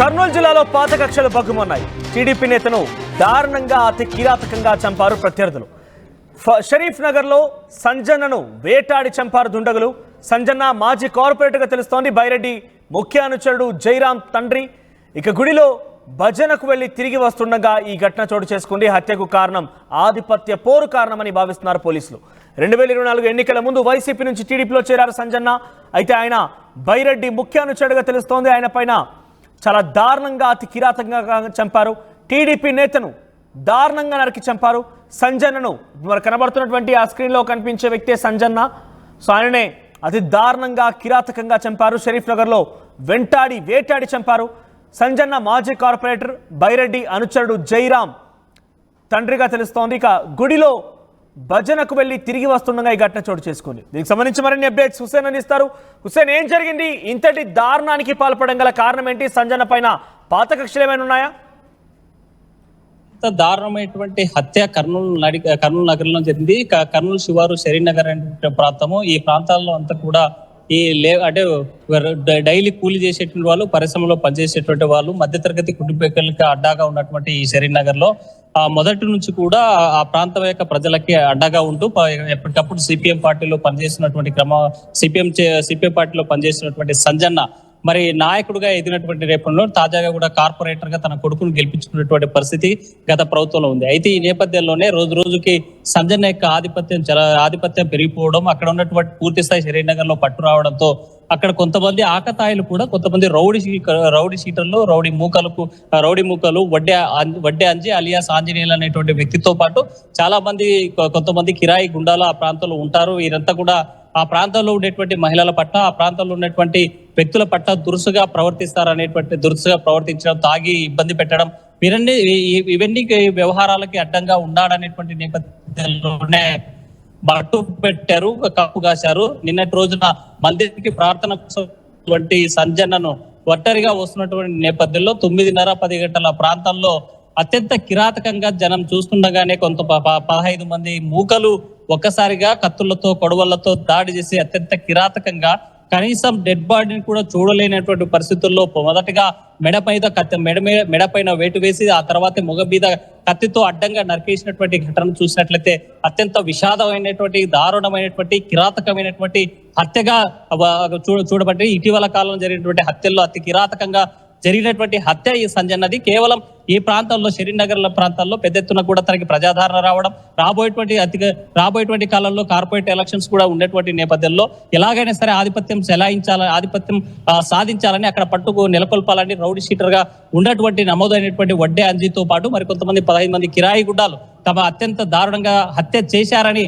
కర్నూలు జిల్లాలో పాత కక్షలు బగ్గుమన్నాయి. టీడీపీ నేతను దారుణంగా అతి కిరాతకంగా చంపారు ప్రత్యర్థులు. షరీఫ్ నగర్లో సంజన్నను వేటాడి చంపారు దుండగులు. సంజన్న మాజీ కార్పొరేటర్గా తెలుస్తోంది. బైరెడ్డి ముఖ్య అనుచరుడు జైరాం తండ్రి. ఇక గుడిలో భజనకు వెళ్లి తిరిగి వస్తుండగా ఈ ఘటన చోటు చేసుకుంది. హత్యకు కారణం ఆధిపత్య పోరు కారణమని భావిస్తున్నారు పోలీసులు. 2024 ఎన్నికల ముందు వైసీపీ నుంచి టీడీపీలో చేరారు సంజన్న. అయితే ఆయన బైరెడ్డి ముఖ్య అనుచరుడుగా తెలుస్తోంది. ఆయన పైన చాలా దారుణంగా అతి కిరాతకంగా చంపారు. టీడీపీ నేతను దారుణంగా నరికి చంపారు. సంజన్నను మరి కనబడుతున్నటువంటి ఆ స్క్రీన్లో కనిపించే వ్యక్తే సంజన్న. సో ఆయననే అతి దారుణంగా కిరాతకంగా చంపారు. షరీఫ్ నగర్లో వేటాడి చంపారు. సంజన్న మాజీ కార్పొరేటర్ బైరెడ్డి అనుచరుడు జైరాం తండ్రిగా తెలుస్తోంది. ఇక గుడిలో భజనకు వెళ్లి తిరిగి వస్తుండగా ఈ ఘటన చోటు చేసుకుంది. దీనికి సంబంధించి మరిన్ని అప్డేట్స్ హుస్సేన్ అందిస్తారు. హుస్సేన్, ఏం జరిగింది? ఇంతటి దారుణానికి పాల్పడడం గల కారణం ఏంటి? సంజన్న పైన పాత కక్షలు ఏమైనా ఉన్నాయా? దారుణమైనటువంటి హత్య కర్నూలు నగరంలో జరిగింది. కర్నూలు శివారు షరీనగర్ అనే ప్రాంతము. ఈ ప్రాంతాల్లో అంతా కూడా అంటే డైలీ కూలీ చేసేటువంటి వాళ్ళు, పరిశ్రమలో పనిచేసేటువంటి వాళ్ళు, మధ్యతరగతి కుటుంబీకులకి అడ్డాగా ఉన్నటువంటి ఈ షరీనగర్ లో మొదటి నుంచి కూడా ఆ ప్రాంతం యొక్క ప్రజలకి అడ్డాగా ఉంటూ ఎప్పటికప్పుడు సిపిఎం పార్టీలో పనిచేస్తున్నటువంటి సిపిఎం పార్టీలో పనిచేస్తున్నటువంటి సంజన్న మరి నాయకుడిగా ఎదిగినటువంటి రేపంలో తాజాగా కూడా కార్పొరేటర్ గా తన కొడుకును గెలిపించుకున్నటువంటి పరిస్థితి గత ప్రభుత్వంలో ఉంది. అయితే ఈ నేపథ్యంలోనే రోజు రోజుకి సంజన్న యొక్క ఆధిపత్యం పెరిగిపోవడం, అక్కడ ఉన్నటువంటి పూర్తి స్థాయి షరీనగర్ లో పట్టు రావడంతో అక్కడ కొంతమంది ఆకతాయిలు కూడా, కొంతమంది రౌడీ షీటర్లు, రౌడీ మూకలు వడ్డే అంజి అలియాస్ ఆంజనేయులు అనేటువంటి వ్యక్తితో పాటు చాలా మంది కొంతమంది కిరాయి గుండాలు ఆ ప్రాంతంలో ఉంటారు. వీరంతా కూడా ఆ ప్రాంతంలో ఉండేటువంటి మహిళల పట్ల, ఆ ప్రాంతంలో ఉన్నటువంటి వ్యక్తుల పట్ల దురుసుగా ప్రవర్తించడం, తాగి ఇబ్బంది పెట్టడం, ఇవన్నీ వ్యవహారాలకి అడ్డంగా ఉండాలనేటువంటి నేపథ్యంలోనే బట్టు పెట్టారు, కప్పు కాశారు. నిన్నటి రోజున మందిరికి ప్రార్థన కోసం సంజన్నను ఒంటరిగా వస్తున్నటువంటి నేపథ్యంలో 9:30-10 గంటల ప్రాంతంలో అత్యంత కిరాతకంగా జనం చూస్తుండగానే 15 మంది మూకలు ఒక్కసారిగా కత్తులతో, కొడవళ్లతో దాడి చేసి అత్యంత కిరాతకంగా, కనీసం డెడ్ బాడీని కూడా చూడలేనటువంటి పరిస్థితుల్లో మొదటగా మెడపైన వేటు వేసి ఆ తర్వాత మొగ మీద కత్తితో అడ్డంగా నరికేసినటువంటి ఘటనను చూసినట్లయితే అత్యంత విషాదమైనటువంటి, దారుణమైనటువంటి, కిరాతకమైనటువంటి హత్యగా చూడబట్టి ఇటీవల కాలంలో జరిగినటువంటి హత్యల్లో అతి కిరాతకంగా జరిగినటువంటి హత్య ఈ సంజన్నది. కేవలం ఈ ప్రాంతంలో షరీనగర్ ప్రాంతాల్లో పెద్ద ఎత్తున కూడా తనకి ప్రజాదరణ రావడం, రాబోయేటువంటి కాలంలో కార్పొరేట్ ఎలక్షన్స్ కూడా ఉండేటువంటి నేపథ్యంలో ఎలాగైనా సరే ఆధిపత్యం సాధించాలని, అక్కడ పట్టుకు నెలకొల్పాలని రౌడీ షీటర్ గా ఉన్నటువంటి నమోదైనటువంటి వడ్డే అంజీతో పాటు మరి కొంతమంది 15 మంది కిరాయి గుడ్డాలు తమ అత్యంత దారుణంగా హత్య చేశారని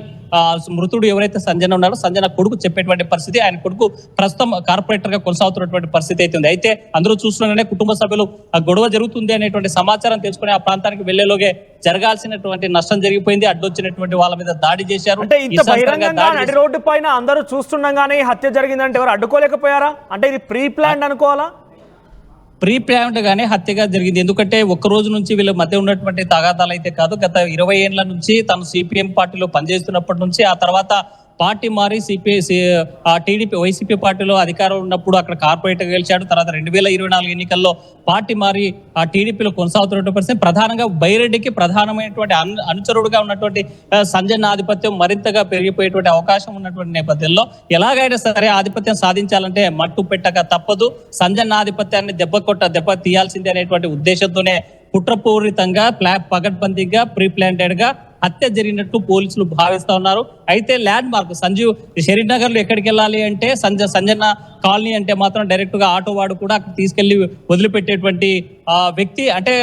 మృతుడు ఎవరైతే సంజన ఉన్నాడో సంజన కొడుకు చెప్పేటువంటి పరిస్థితి. ఆయన కొడుకు ప్రస్తుతం కార్పొరేటర్ గా కొనసాగుతున్నటువంటి పరిస్థితి అయితే ఉంది. అయితే అందరూ చూస్తుండగానే కుటుంబ సభ్యులు ఆ గొడవ జరుగుతుంది అనేటువంటి సమాచారం తెలుసుకుని ఆ ప్రాంతానికి వెళ్లేలోగే జరగాల్సినటువంటి నష్టం జరిగిపోయింది. అడ్డొచ్చినటువంటి వాళ్ళ మీద దాడి చేశారు. అంటే ఇంత బహిరంగంగా నడి రోడ్డు పైన అందరూ చూస్తుండగానే హత్య జరిగిందంటే ఎవరు అడ్డుకోలేకపోయారా? అంటే ఇది ప్రీ ప్లాన్డ్ అనుకోవాలా? ప్రీ ప్లాన్డ్ గానే హత్యగా జరిగింది. ఎందుకంటే ఒక్క రోజు నుంచి వీళ్ళ మధ్య ఉన్నటువంటి తగాదాలు అయితే కాదు. గత 20 ఏళ్ల నుంచి తను సిపిఎం పార్టీలో పనిచేస్తున్నప్పటి నుంచి, ఆ తర్వాత పార్టీ మారి టీడీపీ వైసీపీ పార్టీలో అధికారం ఉన్నప్పుడు అక్కడ కార్పొరేటర్ గెలిచాడు. తర్వాత 2024 ఎన్నికల్లో పార్టీ మారి ఆ టీడీపీలో కొనసాగుతున్నటువంటి పరిస్థితి. ప్రధానంగా బైరెడ్డికి ప్రధానమైనటువంటి అనుచరుడుగా ఉన్నటువంటి సంజన్న ఆధిపత్యం మరింతగా పెరిగిపోయేటువంటి అవకాశం ఉన్నటువంటి నేపథ్యంలో ఎలాగైనా సరే ఆధిపత్యం సాధించాలంటే మట్టు పెట్టక తప్పదు, సంజన్న ఆధిపత్యాన్ని దెబ్బ తీయాల్సిందే అనేటువంటి ఉద్దేశంతోనే కుట్రపూరితంగా పగడ్బందీగా ప్రీ ప్లాంటెడ్ గా హత్య జరిగినట్టు పోలీసులు భావిస్తా ఉన్నారు. అయితే ల్యాండ్ మార్క్ షరీనగర్ లో ఎక్కడికి వెళ్ళాలి అంటే సంజన్న కాలనీ అంటే మాత్రం డైరెక్ట్ గా ఆటో వాడు కూడా అక్కడ తీసుకెళ్లి వదిలిపెట్టేటువంటి వ్యక్తి, అంటే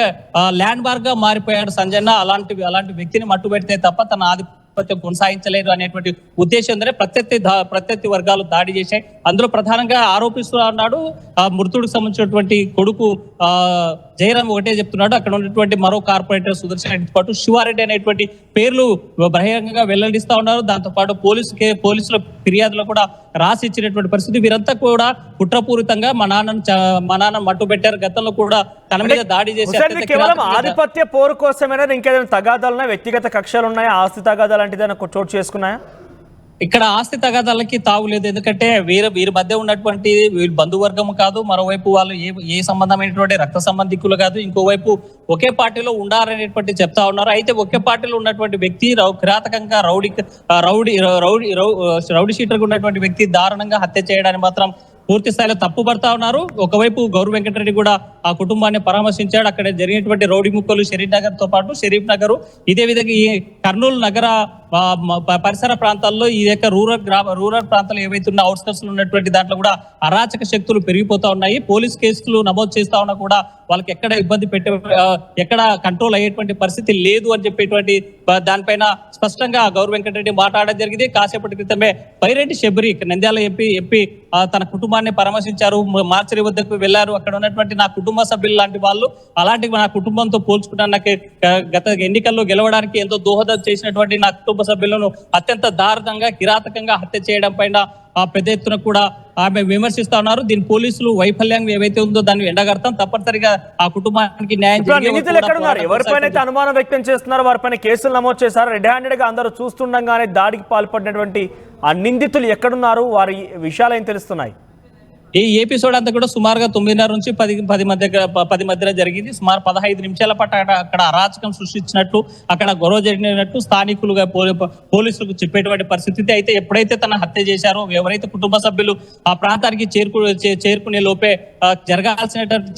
ల్యాండ్ మార్క్ గా మారిపోయాడు సంజన్న. అలాంటి వ్యక్తిని మట్టు పెడితే తప్ప తన ఆధిపత్యం కొనసాగించలేదు అనేటువంటి ఉద్దేశంతోనే ప్రత్యర్థి వర్గాలు దాడి చేశాయి. అందులో ప్రధానంగా ఆరోపిస్తూ ఉన్నాడు మృతుడికి సంబంధించినటువంటి కొడుకు జయరాం ఒకటే చెప్తున్నాడు. అక్కడ ఉన్నటువంటి మరో కార్పొరేటర్ సుదర్శన్ రెడ్డితో పాటు శివారెడ్డి అనేటువంటి పేర్లు బహిరంగంగా వెల్లడిస్తా ఉన్నారు. దాంతో పాటు పోలీసుల ఫిర్యాదులో కూడా రాసి ఇచ్చినటువంటి పరిస్థితి. వీరంతా కూడా కుట్రపూరితంగా మా నాన్న మట్టు పెట్టారు. గతంలో కూడా తన మీద దాడి చేసి కేవలం ఆధిపత్య పోరు కోసమైనా ఇంకేదైనా తగాదాలున్నాయా? వ్యక్తిగత కక్షలు ఉన్నాయా? ఆస్తి తగాదాలు లాంటిదైనా చోటు చేసుకున్నాయా? ఇక్కడ ఆస్తి తగాదాలకి తావులేదు. ఎందుకంటే వీరి మధ్య ఉన్నటువంటి వీళ్ళ బంధువర్గం కాదు, మరోవైపు వాళ్ళు ఏ సంబంధమైనటువంటి రక్త సంబంధికులు కాదు, ఇంకోవైపు ఒకే పార్టీలో ఉండాలనేటువంటి చెప్తా ఉన్నారు. అయితే ఒకే పార్టీలో ఉన్నటువంటి వ్యక్తి కిరాతకంగా రౌడీ షీటర్గా ఉన్నటువంటి వ్యక్తి దారుణంగా హత్య చేయడాన్ని మాత్రం పూర్తి స్థాయిలో తప్పుపడతా ఉన్నారు. ఒకవైపు గౌరవ్ వెంకటరెడ్డి కూడా ఆ కుటుంబాన్ని పరామర్శించాడు. అక్కడ జరిగినటువంటి రౌడీ ముక్కలు షరీఫ్ నగర్ తో పాటు షరీఫ్ నగర్, ఇదే విధంగా ఈ కర్నూలు నగర పరిసర ప్రాంతాల్లో ఈ యొక్క రూరల్ ప్రాంతాలు ఏవైతే ఉన్న అవుట్స్కట్స్ లో ఉన్నటువంటి దాంట్లో కూడా అరాచక శక్తులు పెరిగిపోతా ఉన్నాయి. పోలీస్ కేసులు నమోదు చేస్తా ఉన్నా కూడా వాళ్ళకి ఎక్కడ ఇబ్బంది ఎక్కడ కంట్రోల్ అయ్యేటువంటి పరిస్థితి లేదు అని చెప్పేటువంటి దానిపైన స్పష్టంగా గౌరవ్ వెంకటరెడ్డి మాట్లాడడం జరిగింది. కాసేపటి క్రితమే పైరెడ్డి శబరి నంద్యాల ఎంపీ తన కుటుంబాన్ని పరామర్శించారు, మార్చరి వద్దకు వెళ్లారు. అక్కడ ఉన్నటువంటి నా కుటుంబ సభ్యులు లాంటి వాళ్ళు, అలాంటి నా కుటుంబంతో పోల్చుకుంటాను, నాకు గత ఎన్నికల్లో గెలవడానికి ఎంతో దోహదం చేసినటువంటి నా కుటుంబ సభ్యులను అత్యంత దారుణంగా కిరాతకంగా హత్య చేయడం పైన పెద్ద ఎత్తున కూడా ఆమె విమర్శిస్తా ఉన్నారు. దీని పోలీసులు వైఫల్యం ఏవైతే ఉందో దాన్ని ఎండగడతాం, తప్పనిసరిగా ఆ కుటుంబానికి న్యాయం చేయాలి. ఎవరిపైన అనుమానం వ్యక్తం చేస్తున్నారు వారిపైన కేసులు నమోదు చేశారు. రెడ్ హ్యాండెడ్ గా అందరూ చూస్తుండగానే దాడికి పాల్పడినటువంటి ఆ నిందితులు ఎక్కడున్నారు, వారి విషయాలు ఏం తెలుస్తున్నాయి? ఈ ఎపిసోడ్ అంతా కూడా సుమారుగా 9:30 నుంచి 10 మధ్యలో జరిగింది. సుమారు 15 నిమిషాల పాటు అక్కడ అరాచకం సృష్టించినట్లు, అక్కడ గొడవ జరిగినట్టు స్థానికులుగా పోలీసులకు చెప్పేటువంటి పరిస్థితి. అయితే ఎప్పుడైతే తన హత్య చేశారో, ఎవరైతే కుటుంబ సభ్యులు ఆ ప్రాంతానికి చేరుకునే లోపే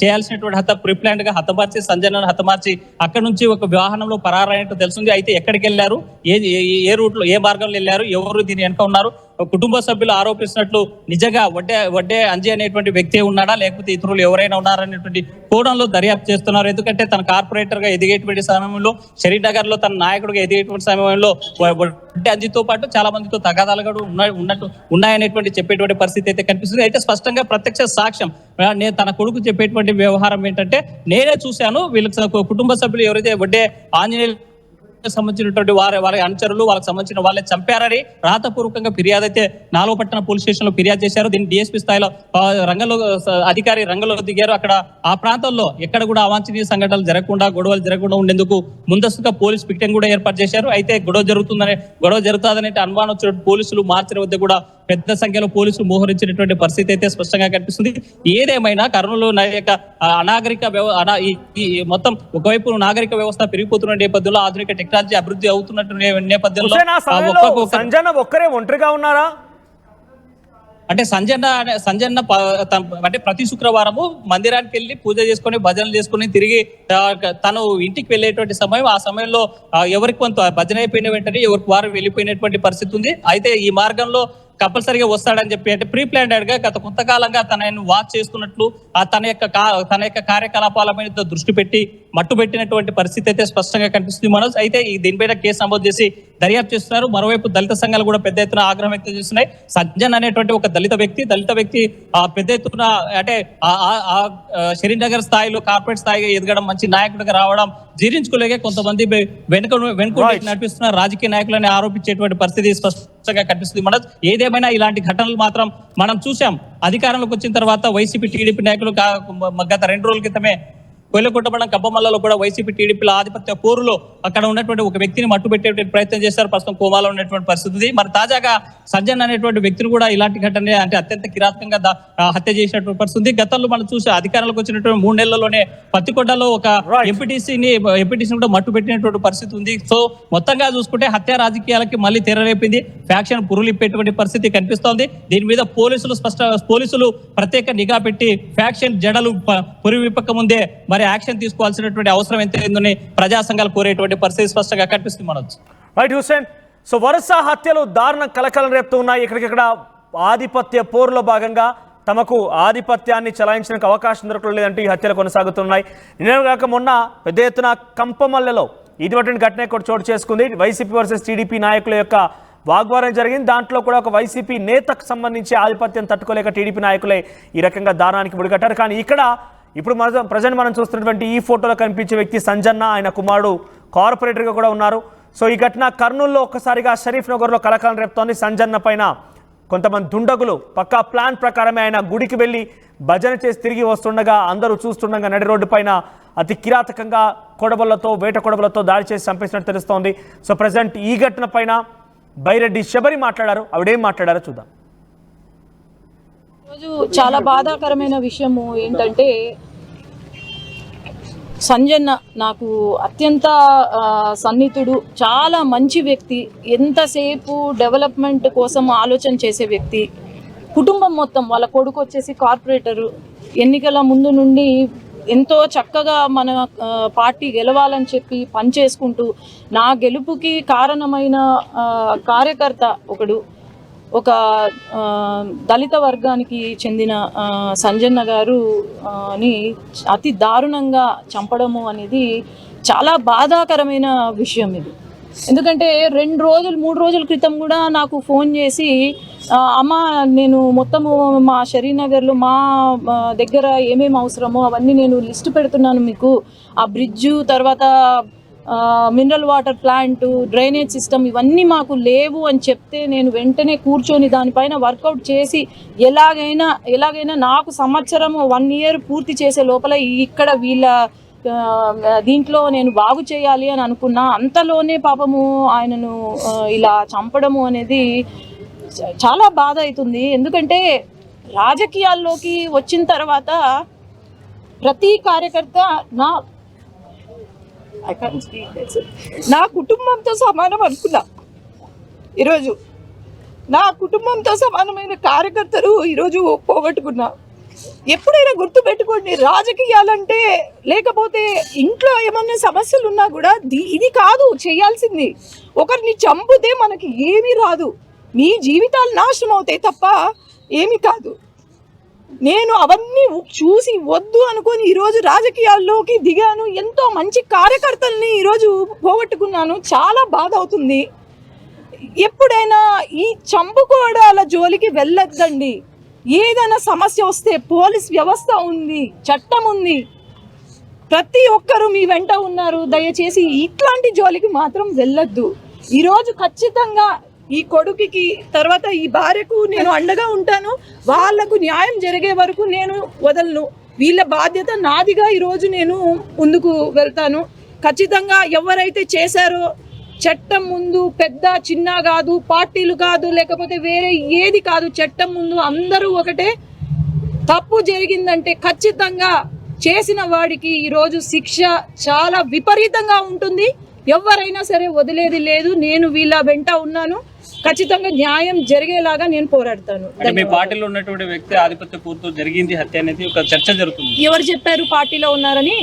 చేయాల్సినటువంటి ప్రీప్లాన్డ్ గా హతమార్చి సంజనను హతమార్చి అక్కడ నుంచి ఒక వాహనంలో పరారైనట్టు తెలుస్తుంది. అయితే ఎక్కడికి వెళ్లారు, ఏ రూట్ లో ఏ మార్గంలో వెళ్లారు, ఎవరు దీని వెనక ఉన్నారు, కుటుంబ సభ్యులు ఆరోపిస్తున్నట్లు నిజంగా వడ్డే అంజీ అనేటువంటి వ్యక్తి ఉన్నాడా, లేకపోతే ఇతరులు ఎవరైనా ఉన్నారనేటువంటి కోణంలో దర్యాప్తు చేస్తున్నారు. ఎందుకంటే తన కార్పొరేటర్ గా ఎదిగేటువంటి సమయంలో, షరీఫ్ నగర్ లో తన నాయకుడిగా ఎదిగేటువంటి సమయంలో వడ్డే అంజీతో పాటు చాలా మందితో తగాదాలు కూడా ఉన్నాయనేటువంటి చెప్పేటువంటి పరిస్థితి అయితే కనిపిస్తుంది. అయితే స్పష్టంగా ప్రత్యక్ష సాక్ష్యం నేను తన కొడుకు చెప్పేటువంటి వ్యవహారం ఏంటంటే, నేనే చూశాను వీళ్ళకి కుటుంబ సభ్యులు ఎవరైతే వడ్డే ఆంజనేయులు సంబంధించినటువంటి వారి అనుచరులు, వాళ్ళకి సంబంధించిన వాళ్ళే చంపారని రాతపూర్వకంగా ఫిర్యాదు అయితే నాలుగుపట్టణ పోలీస్ స్టేషన్ లో ఫిర్యాదు చేశారు. దీన్ని డిఎస్పీ స్థాయిలో అధికారి రంగంలో దిగారు. అక్కడ ఆ ప్రాంతంలో ఎక్కడ కూడా అవాంఛనీయ సంఘటనలు జరగకుండా, గొడవలు జరగకుండా ఉండేందుకు ముందస్తుగా పోలీస్ పికెటింగ్ కూడా ఏర్పాటు చేశారు. అయితే గొడవ జరుగుతుందనే అనుమానం వచ్చిన పోలీసులు మార్చరి వద్ద కూడా పెద్ద సంఖ్యలో పోలీసులు మోహరించినటువంటి పరిస్థితి అయితే స్పష్టంగా కనిపిస్తుంది. ఏదేమైనా కర్నూలు అనాగరిక మొత్తం ఒకవైపు నాగరిక వ్యవస్థ పెరిగిపోతున్న నేపథ్యంలో, ఆధునిక టెక్నాలజీ అభివృద్ధి అవుతున్నట్టు నేపథ్యంలో సంజన ఒక్కరే ఒంటరిగా ఉన్నారా? అంటే సంజన్న అంటే ప్రతి శుక్రవారము మందిరానికి వెళ్ళి పూజ చేసుకొని, భజనలు చేసుకొని తిరిగి తను ఇంటికి వెళ్ళేటువంటి సమయం, ఆ సమయంలో ఎవరికి కొంత భజన అయిపోయిన వెంటనే ఎవరికి వారు వెళ్ళిపోయినటువంటి పరిస్థితి ఉంది. అయితే ఈ మార్గంలో కంపల్సరీగా వస్తాడని చెప్పి, అంటే ప్రీ ప్లాన్డ్ గా గత కొంతకాలంగా తనను వాచ్ చేస్తున్నట్లు, తన యొక్క కార్యకలాపాల మీద దృష్టి పెట్టి మట్టుబెట్టినటువంటి పరిస్థితి అయితే స్పష్టంగా కనిపిస్తుంది మనోజ్. అయితే దీనిపైన కేసు నమోదు చేసి దర్యాప్తు చేస్తున్నారు. మరోవైపు దళిత సంఘాలు కూడా పెద్ద ఎత్తున ఆగ్రహం వ్యక్తం చేస్తున్నాయి. సజ్జన్ అనేటువంటి ఒక దళిత వ్యక్తి పెద్ద ఎత్తున అంటే షరీఫ్ నగర్ స్థాయిలో, కార్పొరేట్ స్థాయిగా ఎదగడం, మంచి నాయకుడిగా రావడం జీర్ణించుకోలేక కొంతమంది వెనుక నడిపిస్తున్న రాజకీయ నాయకులని ఆరోపించేటువంటి పరిస్థితి స్పష్టంగా కనిపిస్తుంది మనోజ్. ఏదేమైనా ఇలాంటి ఘటనలు మాత్రం మనం చూసాం. అధికారంలోకి వచ్చిన తర్వాత వైసీపీ టీడీపీ నాయకులు గత 2 రోజుల క్రితమే కొయ్యలకుంటపడం కబ్బమల్లలో కూడా వైసీపీ టీడీపీల ఆధిపత్య పోరులో అక్కడ ఉన్నటువంటి ఒక వ్యక్తిని మట్టుబెట్టేటువంటి ప్రయత్నం చేశారు. ప్రస్తుతం కోమాలో ఉన్నటువంటి పరిస్థితి. మరి తాజాగా సంజన్ అనేటువంటి వ్యక్తిని కూడా ఇలాంటి ఘటన అంటే అత్యంత కిరాతకంగా హత్య చేసినటువంటి పరిస్థితి. గతంలో మనం చూసి అధికారంలోకి వచ్చినటువంటి 3 నెలల్లోనే పత్తికొండలో ఒక ఎంపీటీసీని కూడా మట్టుబెట్టినటువంటి పరిస్థితి ఉంది. సో మొత్తంగా చూసుకుంటే హత్య రాజకీయాలకి మళ్ళీ తెరలేపింది, ఫ్యాక్షన్ పురులిప్పేటువంటి పరిస్థితి కనిపిస్తోంది. దీని మీద పోలీసులు ప్రత్యేక నిఘా పెట్టి ఫ్యాక్షన్ జడలు పురివిప్పక ముందే మరి యాక్షన్ తీసుకోవాల్సినటువంటి అవసరం ఎంత ఉందని ప్రజా సంఘాలు కోరేటువంటి పరిస్థితి స్పష్టంగా కనిపిస్తుంది మనోజ్. రైట్ హుస్సేన్. సో వరుస హత్యలు దారుణ కలకలం రేపుతూ ఉన్నాయి. ఇక్కడికిక్కడ ఆధిపత్య పోరులో భాగంగా తమకు ఆధిపత్యాన్ని చలాయించడానికి అవకాశం దొరకలేదంటూ ఈ హత్యలు కొనసాగుతున్నాయి. నిన్న కాక మొన్న పెద్ద ఎత్తున కంపమల్లెలో ఇటువంటి ఘటన కూడా చోటు చేసుకుంది. వైసీపీ వర్సెస్ టీడీపీ నాయకుల యొక్క వాగ్వాదం జరిగింది. దాంట్లో కూడా ఒక వైసీపీ నేతకు సంబంధించి ఆధిపత్యం తట్టుకోలేక టీడీపీ నాయకులే ఈ రకంగా దారుణానికి ముడిగట్టారు. కానీ ఇప్పుడు ప్రజెంట్ మనం చూస్తున్నటువంటి ఈ ఫోటోలో కనిపించే వ్యక్తి సంజన్న, ఆయన కుమారుడు కార్పొరేటర్గా కూడా ఉన్నారు. సో ఈ ఘటన కర్నూలులో ఒక్కసారిగా షరీఫ్ నగర్లో కలకలం రేపుతోంది. సంజన్న పైన కొంతమంది దుండగులు పక్కా ప్లాన్ ప్రకారమే ఆయన గుడికి వెళ్ళి భజన చేసి తిరిగి వస్తుండగా అందరూ చూస్తుండగా నడి రోడ్డు పైన అతి కిరాతకంగా వేట కొడవలతో దాడి చేసి చంపేసినట్టు తెలుస్తోంది. సో ప్రజెంట్ ఈ ఘటన పైన బైరెడ్డి శబరి మాట్లాడారు. ఆవిడేం మాట్లాడారో చూద్దాం. ఈరోజు చాలా బాధాకరమైన విషయము ఏంటంటే, సంజన్న నాకు అత్యంత సన్నిహితుడు, చాలా మంచి వ్యక్తి, ఎంతసేపు డెవలప్మెంట్ కోసం ఆలోచన చేసే వ్యక్తి. కుటుంబం మొత్తం, వాళ్ళ కొడుకు వచ్చేసి కార్పొరేటరు, ఎన్నికల ముందు నుండి ఎంతో చక్కగా మన పార్టీ గెలవాలని చెప్పి పనిచేసుకుంటూ, నా గెలుపుకి కారణమైన కార్యకర్త ఒకడు, ఒక దళిత వర్గానికి చెందిన సంజన్న గారు ని అతి దారుణంగా చంపడము అనేది చాలా బాధాకరమైన విషయం ఇది. ఎందుకంటే 2 రోజులు 3 రోజుల క్రితం కూడా నాకు ఫోన్ చేసి, అమ్మ నేను మొత్తము మా షరీనగర్లో మా దగ్గర ఏమేమి అవసరమో అవన్నీ నేను లిస్ట్ పెడుతున్నాను మీకు, ఆ బ్రిడ్జు, తర్వాత mineral water plant, drainage system ఇవన్నీ మాకు లేవు అని చెప్తే, నేను వెంటనే కూర్చొని దానిపైన వర్కౌట్ చేసి ఎలాగైనా నాకు సంవత్సరం 1 year పూర్తి చేసే లోపల ఇక్కడ వీళ్ళ దీంట్లో నేను బాగు చేయాలి అని అనుకున్నా. అంతలోనే పాపము ఆయనను ఇలా చంపడము అనేది చాలా బాధ అవుతుంది. ఎందుకంటే రాజకీయాల్లోకి వచ్చిన తర్వాత ప్రతి కార్యకర్త నా కుటుంబంతో సమానం అనుకున్నా. ఈరోజు నా కుటుంబంతో సమానమైన కార్యకర్తలు ఈరోజు పోగొట్టుకున్నా. ఎప్పుడైనా గుర్తుపెట్టుకోండి, రాజకీయాలంటే, లేకపోతే ఇంట్లో ఏమన్నా సమస్యలు ఉన్నా కూడా ఇది కాదు చేయాల్సింది. ఒకరిని చంపితే మనకి ఏమీ రాదు, మీ జీవితాలు నాశనం అవుతాయి తప్ప ఏమీ కాదు. నేను అవన్నీ చూసి వద్దు అనుకొని ఈరోజు రాజకీయాల్లోకి దిగాను. ఎంతో మంచి కార్యకర్తల్ని ఈరోజు పోగొట్టుకున్నాను. చాలా బాధ అవుతుంది. ఎప్పుడైనా ఈ చంపుకోవడాల జోలికి వెళ్ళొద్దండి. ఏదైనా సమస్య వస్తే పోలీస్ వ్యవస్థ ఉంది, చట్టం ఉంది, ప్రతి ఒక్కరూ మీ వెంట ఉన్నారు. దయచేసి ఇట్లాంటి జోలికి మాత్రం వెళ్ళొద్దు. ఈరోజు ఖచ్చితంగా ఈ కొడుకుకి, తర్వాత ఈ భార్యకు నేను అండగా ఉంటాను. వాళ్లకు న్యాయం జరిగే వరకు నేను వదలను. వీళ్ళ బాధ్యత నాదిగా ఈరోజు నేను ముందుకు వెళ్తాను. ఖచ్చితంగా ఎవరైతే చేశారో, చట్టం ముందు పెద్ద చిన్న కాదు, పార్టీలు కాదు, లేకపోతే వేరే ఏది కాదు, చట్టం ముందు అందరూ ఒకటే. తప్పు జరిగిందంటే ఖచ్చితంగా చేసిన వాడికి ఈరోజు శిక్ష చాలా విపరీతంగా ఉంటుంది. ఎవరైనా సరే వదిలేది లేదు. నేను వీళ్ళ వెంట ఉన్నాను. ఖచ్చితంగా న్యాయం జరిగేలాగా నేను పోరాడతాను. మీ పార్టీలో ఉన్నటువంటి వ్యక్తి ఆధిపత్య పూర్తి జరిగింది హత్య అనేది ఒక చర్చ జరుగుతుంది. ఎవరు చెప్పారు పార్టీలో ఉన్నారని?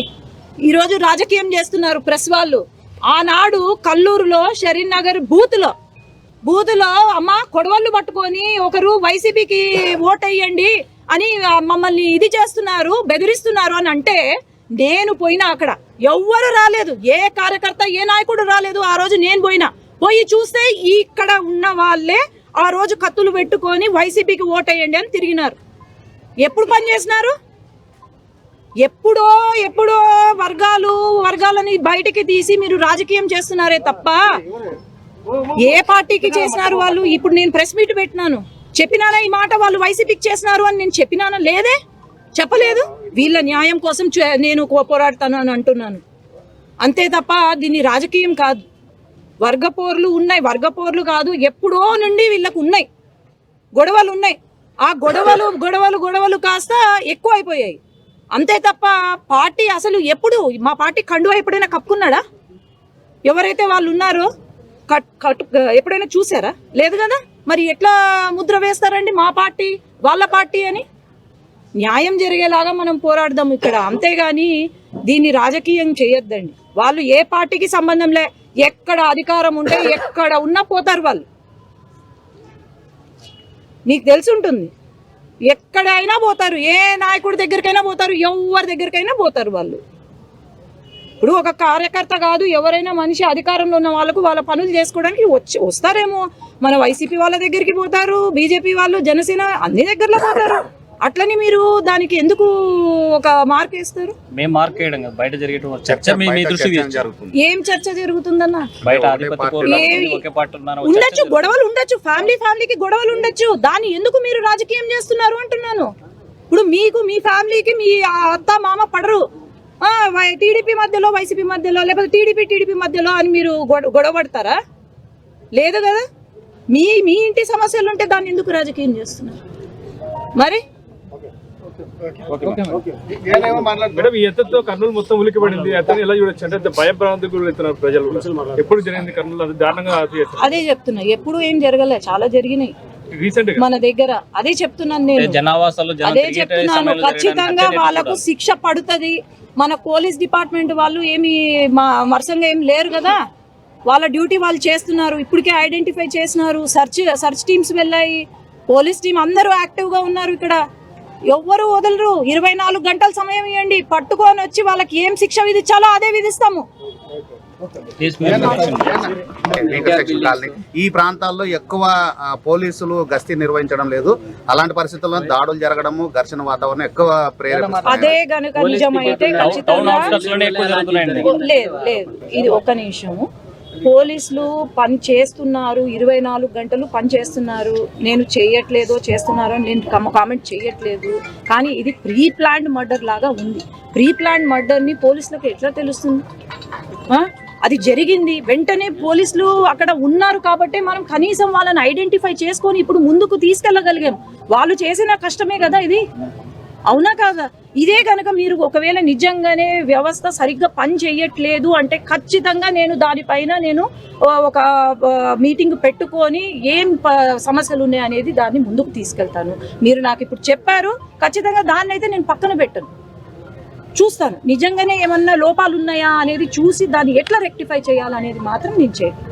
ఈరోజు రాజకీయం చేస్తున్నారు ప్రెస్ వాళ్ళు. ఆనాడు కల్లూరులో షరీనగర్ బూతులో అమ్మ కొడవళ్ళు పట్టుకొని ఒకరు వైసీపీకి ఓటేయండి అని మమ్మల్ని ఇది చేస్తున్నారు, బెదిరిస్తున్నారు అని అంటే, నేను పోయినా అక్కడ ఎవ్వరు రాలేదు, ఏ కార్యకర్త ఏ నాయకుడు రాలేదు. ఆ రోజు నేను పోయి చూస్తే ఇక్కడ ఉన్న వాళ్ళే ఆ రోజు కత్తులు పెట్టుకొని వైసీపీకి ఓటేయండి అని తిరిగినారు. ఎప్పుడు పనిచేసినారు? ఎప్పుడో వర్గాలని బయటికి తీసి మీరు రాజకీయం చేస్తున్నారే తప్ప ఏ పార్టీకి చేసినారు వాళ్ళు? ఇప్పుడు నేను ప్రెస్ మీట్ పెట్టినాను, చెప్పినానా ఈ మాట? వాళ్ళు వైసీపీకి చేసినారు అని నేను చెప్పినానా? లేదే, చెప్పలేదు. వీళ్ళ న్యాయం కోసం నేను పోరాడతాను అని అంటున్నాను, అంతే తప్ప దీన్ని రాజకీయం కాదు. వర్గపోర్లు ఉన్నాయి, వర్గపోర్లు కాదు, ఎప్పుడో నుండి వీళ్ళకు ఉన్నాయి, గొడవలు ఉన్నాయి. ఆ గొడవలు కాస్త ఎక్కువ అయిపోయాయి, అంతే తప్ప పార్టీ అసలు ఎప్పుడు మా పార్టీ కండువా ఎప్పుడైనా కప్పుకున్నాడా? ఎవరైతే వాళ్ళు ఉన్నారో ఎప్పుడైనా చూసారా? లేదు కదా. మరి ఎట్లా ముద్ర వేస్తారండి మా పార్టీ వాళ్ళ పార్టీ అని? న్యాయం జరిగేలాగా మనం పోరాడదాం ఇక్కడ, అంతేగాని దీన్ని రాజకీయం చేయొద్దండి. వాళ్ళు ఏ పార్టీకి సంబంధం లే, ఎక్కడ అధికారం ఉంటే ఎక్కడ ఉన్నా పోతారు వాళ్ళు. నీకు తెలిసి ఉంటుంది, ఎక్కడైనా పోతారు, ఏ నాయకుడి దగ్గరికైనా పోతారు, ఎవరి దగ్గరికైనా పోతారు వాళ్ళు. ఇప్పుడు ఒక కార్యకర్త కాదు, ఎవరైనా మనిషి అధికారంలో ఉన్న వాళ్ళకు వాళ్ళ పనులు చేసుకోవడానికి వస్తారేమో. మన వైసీపీ వాళ్ళ దగ్గరికి పోతారు, బీజేపీ వాళ్ళు, జనసేన అన్ని దగ్గరలో పోతారు. అట్లని మీరు దానికి ఎందుకు ఒక మార్క్ వేస్తారు? మేము మార్క్ వేయడం కాదు, బయట జరిగేటువంటి చర్చ మీ దృష్టికి జరుగుతుంది. ఏం చర్చ జరుగుతుందన్న? బయట ఒకే పార్టీ ఉండొచ్చు, గొడవలు ఉండొచ్చు, ఫ్యామిలీకి గొడవలు ఉండొచ్చు. దాన్ని ఎందుకు మీరు రాజకీయం చేస్తున్నారు అంటున్నాను. ఇప్పుడు మీకు మీ ఫ్యామిలీకి మీ అత్త మామ పడరు, టీడీపీ మధ్యలో వైసీపీ మధ్యలో, లేకపోతే టీడీపీ మధ్యలో అని మీరు గొడవ పడతారా? లేదు కదా. మీ ఇంటి సమస్యలు ఉంటే దాన్ని ఎందుకు రాజకీయం చేస్తున్నారు మరి? మేడం, ఈ ఎత్తుతో కర్నూలు మొత్తం ఉలికిపడింది. అతను ఎలా చూడొచ్చు అంటే భయభ్రాంతికి గురవుతున్నారు ప్రజలు కూడా. ఎప్పుడు జరిగింది కర్నూలు? అది దారుణంగా అదే చెప్తున్నా, ఎప్పుడు ఏం జరగలే, చాలా జరిగినాయి రీసెంట్ గా మన దగ్గర. అదే చెప్తున్నాను నేను, జనావాసాలు అదే చెప్తున్నాను. ఖచ్చితంగా వాళ్ళకు శిక్ష పడుతుంది. మన పోలీస్ డిపార్ట్మెంట్ వాళ్ళు ఏమి మరసంగా ఏం లేరు కదా, వాళ్ళ డ్యూటీ వాళ్ళు చేస్తున్నారు. ఇప్పటికే ఐడెంటిఫై చేసినారు, సర్చ్ టీమ్స్ వెళ్ళాయి, పోలీస్ టీం అందరూ యాక్టివ్గా ఉన్నారు. ఇక్కడ ఎవ్వరు వదలరు. 24 గంటల సమయం ఇవ్వండి, పట్టుకొని వచ్చి వాళ్ళకి ఏం శిక్ష విధించాలో అదే విధిస్తాము. ఈ ప్రాంతాల్లో ఎక్కువ పోలీసులు గస్తీ నిర్వహించడం లేదు. అలాంటి పరిస్థితుల్లో దాడులు జరగడము, ఘర్షణ వాతావరణం ఎక్కువ ప్రేరేపిస్తుంది. అదే గనుక నిజమైతే ఖచ్చితంగా లేదు లేదు, ఇది ఒక నిమిషము. పోలీసులు పని చేస్తున్నారు, 24 గంటలు పని చేస్తున్నారు. నేను చేయట్లేదో చేస్తున్నారో నేను కామెంట్ చేయట్లేదు. కానీ ఇది ప్రీ ప్లాన్డ్ మర్డర్ లాగా ఉంది. ప్రీ ప్లాన్డ్ మర్డర్ని పోలీసులకు ఎట్లా తెలుస్తుంది? అది జరిగింది వెంటనే పోలీసులు అక్కడ ఉన్నారు కాబట్టి మనం కనీసం వాళ్ళని ఐడెంటిఫై చేసుకొని ఇప్పుడు ముందుకు తీసుకెళ్ళగలిగాం. వాళ్ళు చేసిన కష్టమే కదా ఇది, అవునా కాదా? ఇదే కనుక మీరు ఒకవేళ నిజంగానే వ్యవస్థ సరిగ్గా పని చేయట్లేదు అంటే ఖచ్చితంగా నేను దానిపైన ఒక మీటింగ్ పెట్టుకొని ఏం సమస్యలు ఉన్నాయి అనేది దాన్ని ముందుకు తీసుకెళ్తాను. మీరు నాకు ఇప్పుడు చెప్పారు, ఖచ్చితంగా దాన్ని అయితే నేను పక్కన పెట్టను, చూస్తాను. నిజంగానే ఏమన్నా లోపాలు ఉన్నాయా అనేది చూసి దాన్ని ఎట్లా రెక్టిఫై చేయాలనేది మాత్రం నేను చేయను.